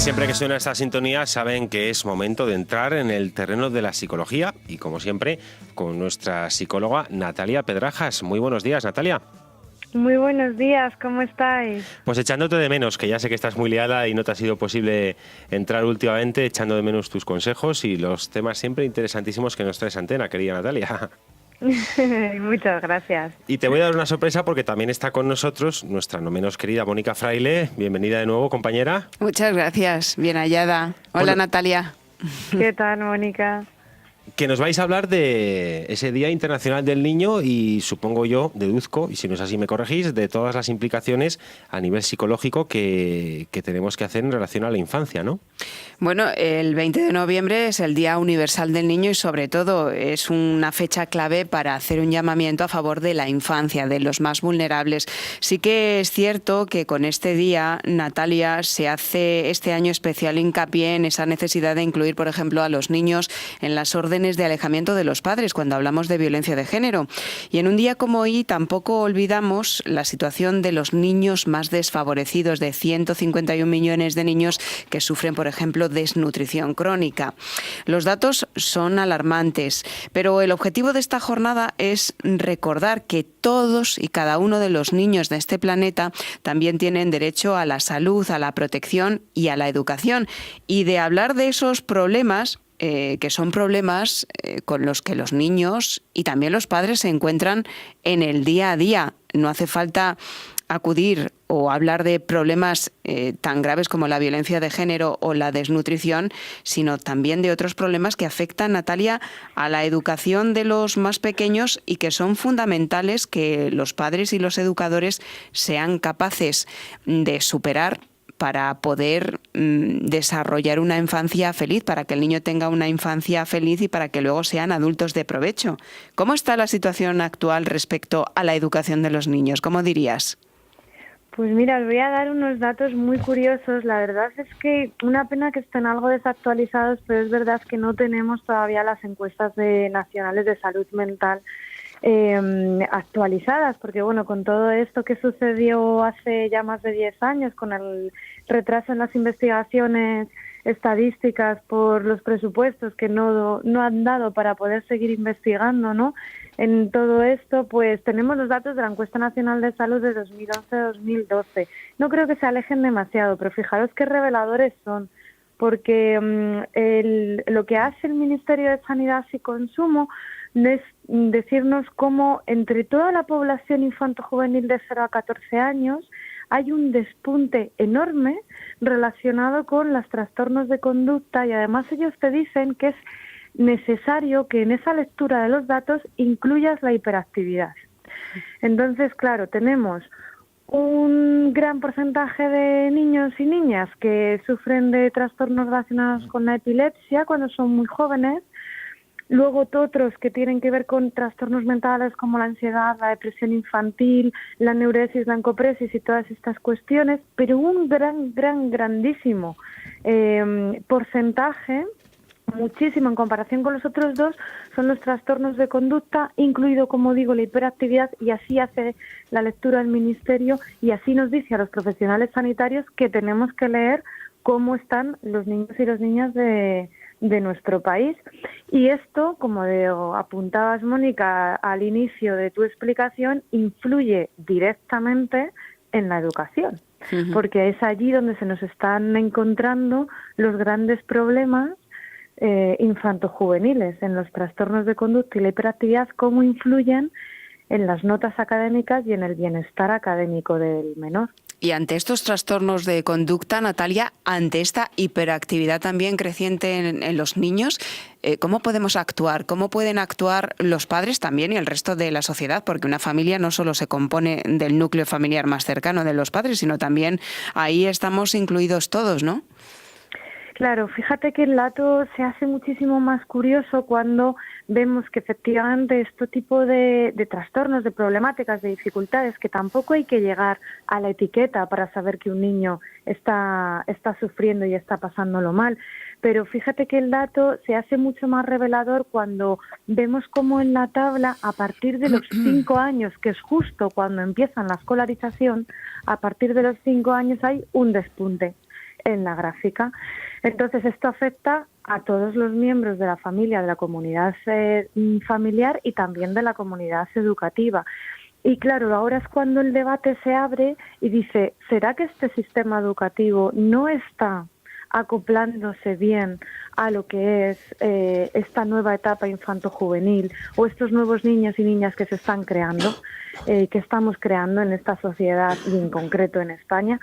Siempre que suena esta sintonía saben que es momento de entrar en el terreno de la psicología y, como siempre, con nuestra psicóloga Natalia Pedrajas. Muy buenos días, Natalia. Muy buenos días, ¿cómo estáis? Pues echándote de menos, que ya sé que estás muy liada y no te ha sido posible entrar últimamente, echando de menos tus consejos y los temas siempre interesantísimos que nos traes Antena, querida Natalia. Muchas gracias. Y te voy a dar una sorpresa porque también está con nosotros nuestra no menos querida Mónica Fraile. Bienvenida de nuevo, compañera. Muchas gracias, bien hallada. Hola, Bueno, Natalia. ¿Qué tal, Mónica? Que nos vais a hablar de ese Día Internacional del Niño y supongo yo, deduzco, y si no es así me corregís, de todas las implicaciones a nivel psicológico que tenemos que hacer en relación a la infancia, ¿no? Bueno, el 20 de noviembre es el Día Universal del Niño y sobre todo es una fecha clave para hacer un llamamiento a favor de la infancia, de los más vulnerables. Sí que es cierto que con este día, Natalia, se hace este año especial hincapié en esa necesidad de incluir, por ejemplo, a los niños en las órdenes de alejamiento de los padres cuando hablamos de violencia de género. Y en un día como hoy tampoco olvidamos la situación de los niños más desfavorecidos, de 151 millones de niños que sufren, por ejemplo, desnutrición crónica. Los datos son alarmantes, pero el objetivo de esta jornada es recordar que todos y cada uno de los niños de este planeta también tienen derecho a la salud, a la protección y a la educación. Y de hablar de esos problemas, que son problemas con los que los niños y también los padres se encuentran en el día a día. No hace falta acudir o hablar de problemas tan graves como la violencia de género o la desnutrición, sino también de otros problemas que afectan, Natalia, a la educación de los más pequeños y que son fundamentales que los padres y los educadores sean capaces de superar para poder desarrollar una infancia feliz, para que el niño tenga una infancia feliz y para que luego sean adultos de provecho. ¿Cómo está la situación actual respecto a la educación de los niños? ¿Cómo dirías? Pues mira, os voy a dar unos datos muy curiosos. La verdad es que una pena que estén algo desactualizados, pero es verdad que no tenemos todavía las encuestas nacionales de salud mental actualizadas, porque bueno, con todo esto que sucedió hace ya más de 10 años, con el retraso en las investigaciones estadísticas por los presupuestos que no han dado para poder seguir investigando, ¿no? En todo esto, pues tenemos los datos de la Encuesta Nacional de Salud de 2011-2012. No creo que se alejen demasiado, pero fijaros qué reveladores son, porque lo que hace el Ministerio de Sanidad y Consumo es decirnos cómo entre toda la población infanto-juvenil de 0 a 14 años hay un despunte enorme relacionado con los trastornos de conducta y además ellos te dicen que es necesario que en esa lectura de los datos incluyas la hiperactividad. Entonces, claro, tenemos un gran porcentaje de niños y niñas que sufren de trastornos relacionados con la epilepsia cuando son muy jóvenes. Luego otros que tienen que ver con trastornos mentales como la ansiedad, la depresión infantil, la neuresis, la encopresis y todas estas cuestiones, pero un grandísimo porcentaje, muchísimo en comparación con los otros dos, son los trastornos de conducta, incluido, como digo, la hiperactividad, y así hace la lectura del Ministerio y así nos dice a los profesionales sanitarios que tenemos que leer cómo están los niños y las niñas de nuestro país. Y esto, como apuntabas, Mónica, al inicio de tu explicación, influye directamente en la educación, porque es allí donde se nos están encontrando los grandes problemas infantojuveniles, en los trastornos de conducta y la hiperactividad, cómo influyen en las notas académicas y en el bienestar académico del menor. Y ante estos trastornos de conducta, Natalia, ante esta hiperactividad también creciente en los niños, ¿cómo podemos actuar? ¿Cómo pueden actuar los padres también y el resto de la sociedad? Porque una familia no solo se compone del núcleo familiar más cercano de los padres, sino también ahí estamos incluidos todos, ¿no? Claro, fíjate que el dato se hace muchísimo más curioso cuando vemos que efectivamente este tipo de trastornos, de problemáticas, de dificultades, que tampoco hay que llegar a la etiqueta para saber que un niño está sufriendo y está pasándolo mal, pero fíjate que el dato se hace mucho más revelador cuando vemos como en la tabla, a partir de los 5 años, que es justo cuando empiezan la escolarización, a partir de los 5 años hay un despunte. en la gráfica. Entonces, esto afecta a todos los miembros de la familia, de la comunidad familiar y también de la comunidad educativa. Y claro, ahora es cuando el debate se abre y dice, ¿será que este sistema educativo no está acoplándose bien a lo que es esta nueva etapa infanto-juvenil o estos nuevos niños y niñas que se están creando, que estamos creando en esta sociedad y en concreto en España?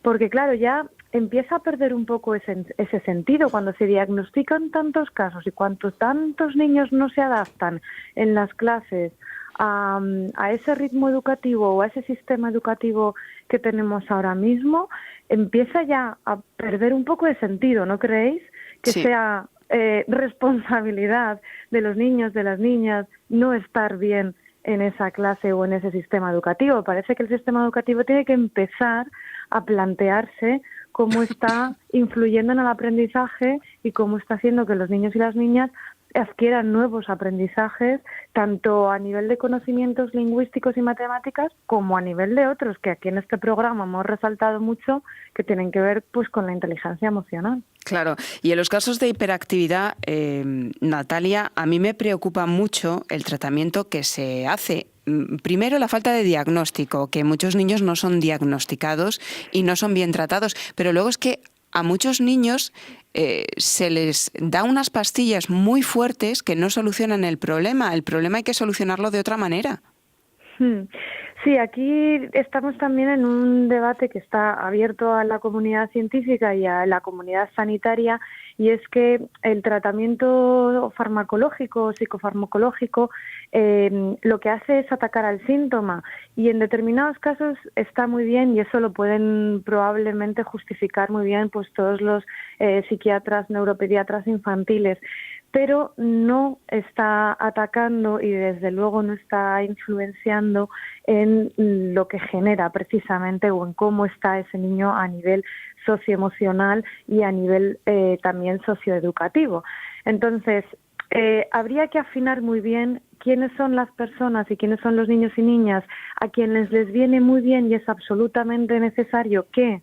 Porque claro, ya empieza a perder un poco ese sentido cuando se diagnostican tantos casos y cuantos tantos niños no se adaptan en las clases a ese ritmo educativo o a ese sistema educativo que tenemos ahora mismo, empieza ya a perder un poco de sentido, ¿no creéis? Que sí. sea responsabilidad de los niños, de las niñas, no estar bien en esa clase o en ese sistema educativo. Parece que el sistema educativo tiene que empezar a plantearse cómo está influyendo en el aprendizaje y cómo está haciendo que los niños y las niñas adquieran nuevos aprendizajes, tanto a nivel de conocimientos lingüísticos y matemáticas como a nivel de otros, que aquí en este programa hemos resaltado mucho, que tienen que ver pues con la inteligencia emocional. Claro, y en los casos de hiperactividad, Natalia, a mí me preocupa mucho el tratamiento que se hace. Primero, la falta de diagnóstico, que muchos niños no son diagnosticados y no son bien tratados, pero luego es que a muchos niños se les da unas pastillas muy fuertes que no solucionan el problema. El problema hay que solucionarlo de otra manera. Sí, aquí estamos también en un debate que está abierto a la comunidad científica y a la comunidad sanitaria, y es que el tratamiento farmacológico o psicofarmacológico lo que hace es atacar al síntoma, y en determinados casos está muy bien, y eso lo pueden probablemente justificar muy bien pues todos los psiquiatras, neuropediatras infantiles, pero no está atacando y desde luego no está influenciando en lo que genera precisamente o en cómo está ese niño a nivel socioemocional y a nivel también socioeducativo. Entonces, habría que afinar muy bien quiénes son las personas y quiénes son los niños y niñas a quienes les viene muy bien y es absolutamente necesario que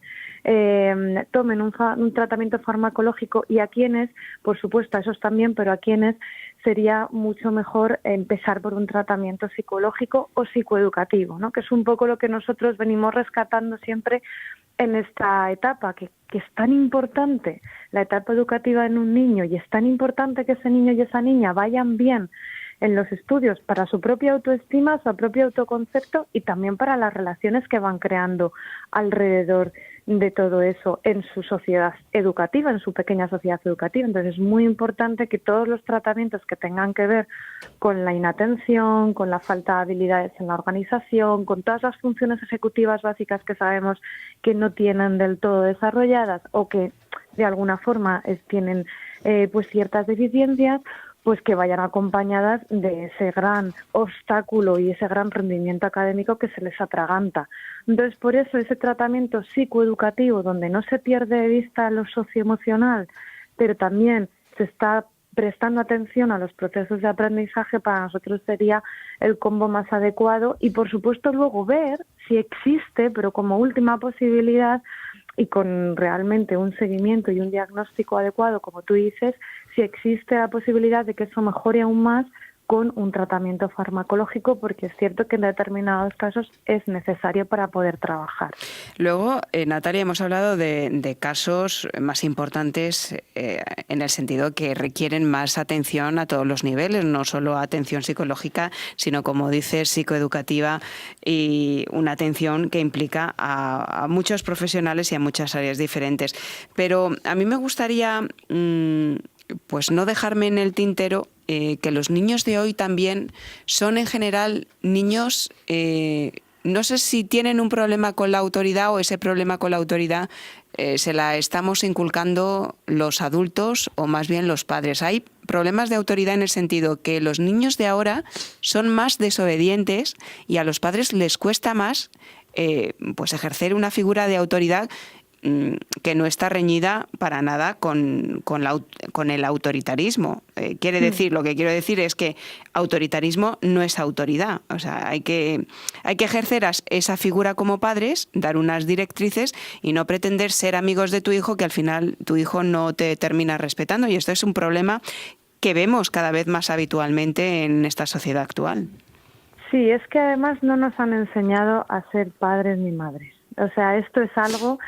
tomen un tratamiento farmacológico, y a quienes, por supuesto, a esos también, pero a quienes sería mucho mejor empezar por un tratamiento psicológico o psicoeducativo, ¿no? Que es un poco lo que nosotros venimos rescatando siempre en esta etapa, que es tan importante la etapa educativa en un niño, y es tan importante que ese niño y esa niña vayan bien en los estudios para su propia autoestima, su propio autoconcepto y también para las relaciones que van creando alrededor de todo eso en su sociedad educativa, en su pequeña sociedad educativa. Entonces es muy importante que todos los tratamientos que tengan que ver con la inatención, con la falta de habilidades en la organización, con todas las funciones ejecutivas básicas que sabemos que no tienen del todo desarrolladas o que de alguna forma tienen pues ciertas deficiencias, pues que vayan acompañadas de ese gran obstáculo y ese gran rendimiento académico que se les atraganta. Entonces, por eso ese tratamiento psicoeducativo, donde no se pierde de vista lo socioemocional, pero también se está prestando atención a los procesos de aprendizaje, para nosotros sería el combo más adecuado. Y, por supuesto, luego ver si existe, pero como última posibilidad, y con realmente un seguimiento y un diagnóstico adecuado, como tú dices, si existe la posibilidad de que eso mejore aún más con un tratamiento farmacológico, porque es cierto que en determinados casos es necesario para poder trabajar. Luego, Natalia, hemos hablado de casos más importantes en el sentido que requieren más atención a todos los niveles, no solo atención psicológica, sino, como dices, psicoeducativa, y una atención que implica a muchos profesionales y a muchas áreas diferentes. Pero a mí me gustaría pues no dejarme en el tintero que los niños de hoy también son en general niños, no sé si tienen un problema con la autoridad o ese problema con la autoridad se la estamos inculcando los adultos o más bien los padres. Hay problemas de autoridad en el sentido que los niños de ahora son más desobedientes y a los padres les cuesta más pues ejercer una figura de autoridad que no está reñida para nada con el autoritarismo. Lo que quiero decir es que autoritarismo no es autoridad. O sea, hay que ejercer esa figura como padres, dar unas directrices y no pretender ser amigos de tu hijo, que al final tu hijo no te termina respetando. Y esto es un problema que vemos cada vez más habitualmente en esta sociedad actual. Sí, es que además no nos han enseñado a ser padres ni madres. O sea, esto es algo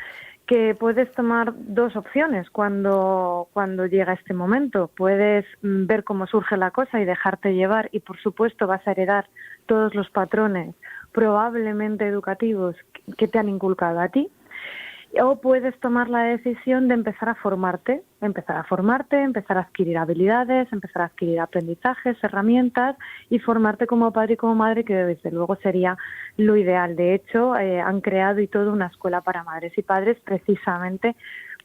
que puedes tomar dos opciones cuando llega este momento. Puedes ver cómo surge la cosa y dejarte llevar, y por supuesto vas a heredar todos los patrones probablemente educativos que te han inculcado a ti. O puedes tomar la decisión de empezar a formarte, empezar a adquirir habilidades, empezar a adquirir aprendizajes, herramientas y formarte como padre y como madre, que desde luego sería lo ideal. De hecho, han creado y todo una escuela para madres y padres precisamente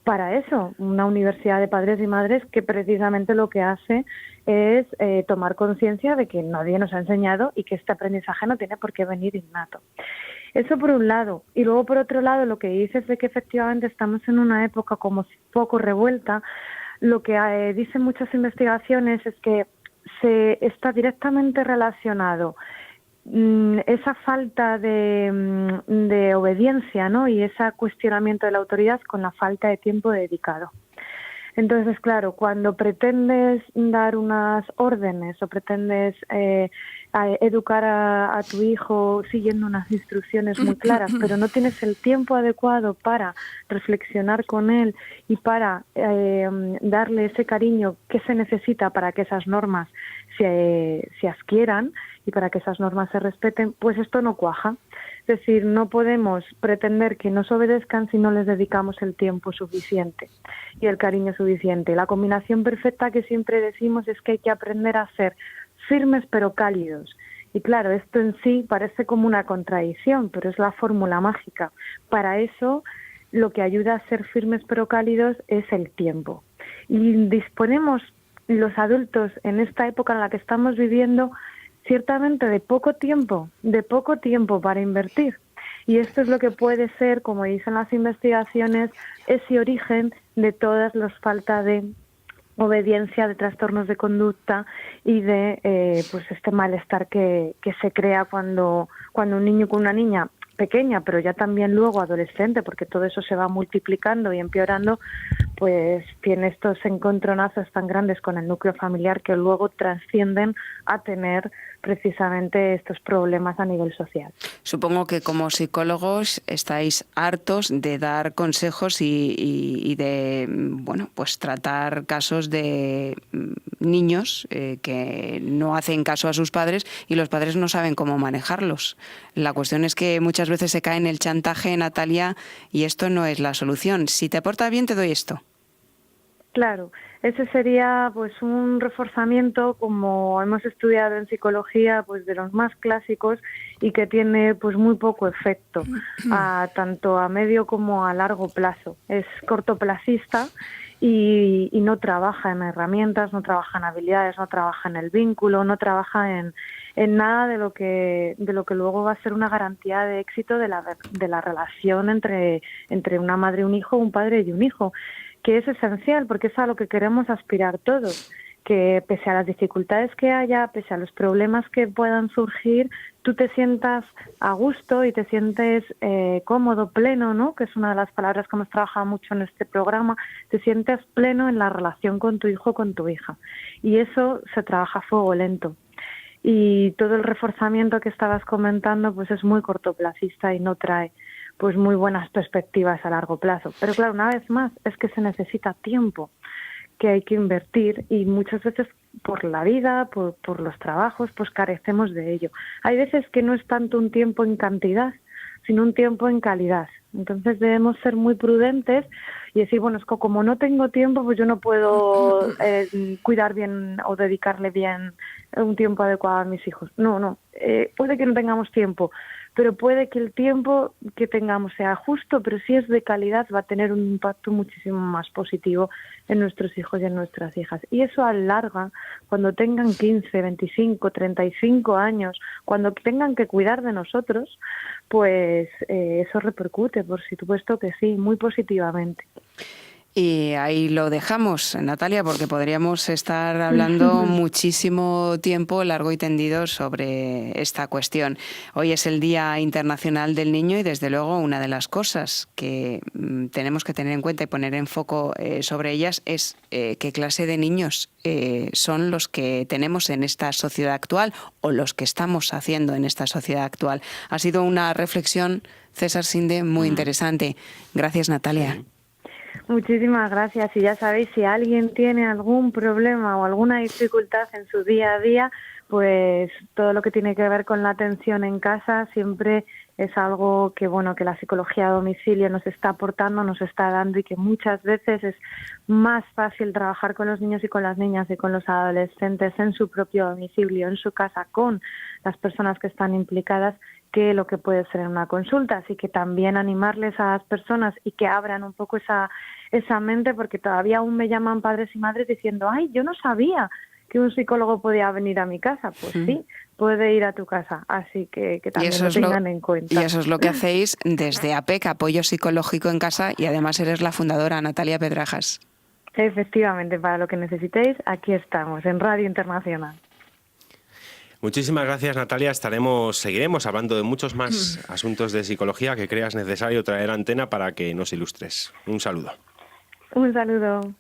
para eso, una universidad de padres y madres que precisamente lo que hace es tomar conciencia de que nadie nos ha enseñado y que este aprendizaje no tiene por qué venir innato. Eso por un lado. Y luego por otro lado, lo que dices de que efectivamente estamos en una época como poco revuelta, lo que dicen muchas investigaciones es que se está directamente relacionado esa falta de obediencia, ¿no? Y ese cuestionamiento de la autoridad con la falta de tiempo dedicado. Entonces, claro, cuando pretendes dar unas órdenes o pretendes educar a tu hijo siguiendo unas instrucciones muy claras, pero no tienes el tiempo adecuado para reflexionar con él y para darle ese cariño que se necesita para que esas normas se adquieran y para que esas normas se respeten, pues esto no cuaja. Es decir, no podemos pretender que nos obedezcan si no les dedicamos el tiempo suficiente y el cariño suficiente. La combinación perfecta que siempre decimos es que hay que aprender a ser firmes pero cálidos. Y claro, esto en sí parece como una contradicción, pero es la fórmula mágica. Para eso, lo que ayuda a ser firmes pero cálidos es el tiempo. Y disponemos los adultos en esta época en la que estamos viviendo ciertamente de poco tiempo para invertir. Y esto es lo que puede ser, como dicen las investigaciones, ese origen de todas las faltas de obediencia, de trastornos de conducta y de pues este malestar que se crea cuando un niño con una niña pequeña, pero ya también luego adolescente, porque todo eso se va multiplicando y empeorando, pues tiene estos encontronazos tan grandes con el núcleo familiar que luego trascienden a tener precisamente estos problemas a nivel social. Supongo que como psicólogos estáis hartos de dar consejos y de, bueno, pues tratar casos de niños que no hacen caso a sus padres y los padres no saben cómo manejarlos. La cuestión es que muchas veces se cae en el chantaje, Natalia, y esto no es la solución. Si te portas bien, te doy esto. Claro, ese sería pues un reforzamiento, como hemos estudiado en psicología, pues de los más clásicos y que tiene pues muy poco efecto, tanto a medio como a largo plazo. Es cortoplacista y no trabaja en herramientas, no trabaja en habilidades, no trabaja en el vínculo, no trabaja en nada de lo que luego va a ser una garantía de éxito de la relación entre una madre y un hijo, un padre y un hijo, que es esencial porque es a lo que queremos aspirar todos, que pese a las dificultades que haya, pese a los problemas que puedan surgir, tú te sientas a gusto y te sientes cómodo, pleno, ¿no? Que es una de las palabras que hemos trabajado mucho en este programa, te sientes pleno en la relación con tu hijo o con tu hija. Y eso se trabaja a fuego lento. Y todo el reforzamiento que estabas comentando pues es muy cortoplacista y no trae pues muy buenas perspectivas a largo plazo. Pero claro, una vez más, es que se necesita tiempo que hay que invertir y muchas veces por la vida, por los trabajos, pues carecemos de ello. Hay veces que no es tanto un tiempo en cantidad, sino un tiempo en calidad. Entonces debemos ser muy prudentes y decir, bueno, es que como no tengo tiempo, pues yo no puedo cuidar bien o dedicarle bien un tiempo adecuado a mis hijos. No, puede que no tengamos tiempo, pero puede que el tiempo que tengamos sea justo, pero si es de calidad va a tener un impacto muchísimo más positivo en nuestros hijos y en nuestras hijas. Y eso a la larga, cuando tengan 15, 25, 35 años, cuando tengan que cuidar de nosotros, pues eso repercute, por supuesto que sí, muy positivamente. Y ahí lo dejamos, Natalia, porque podríamos estar hablando muchísimo tiempo, largo y tendido, sobre esta cuestión. Hoy es el Día Internacional del Niño y, desde luego, una de las cosas que tenemos que tener en cuenta y poner en foco sobre ellas es qué clase de niños son los que tenemos en esta sociedad actual o los que estamos haciendo en esta sociedad actual. Ha sido una reflexión, César Sinde, muy interesante. Gracias, Natalia. Sí. Muchísimas gracias. Y ya sabéis, si alguien tiene algún problema o alguna dificultad en su día a día, pues todo lo que tiene que ver con la atención en casa siempre es algo que, bueno, que la psicología a domicilio nos está aportando, nos está dando, y que muchas veces es más fácil trabajar con los niños y con las niñas y con los adolescentes en su propio domicilio, en su casa, con las personas que están implicadas, que lo que puede ser en una consulta. Así que también animarles a las personas y que abran un poco esa mente, porque todavía aún me llaman padres y madres diciendo: ay, yo no sabía que un psicólogo podía venir a mi casa. Pues sí, puede ir a tu casa, así que también lo tengan en cuenta. Y eso es lo que hacéis desde APEC, Apoyo Psicológico en Casa, y además eres la fundadora, Natalia Pedrajas. Efectivamente, para lo que necesitéis, aquí estamos, en Radio Internacional. Muchísimas gracias, Natalia. Seguiremos hablando de muchos más asuntos de psicología que creas necesario traer a antena para que nos ilustres. Un saludo. Un saludo.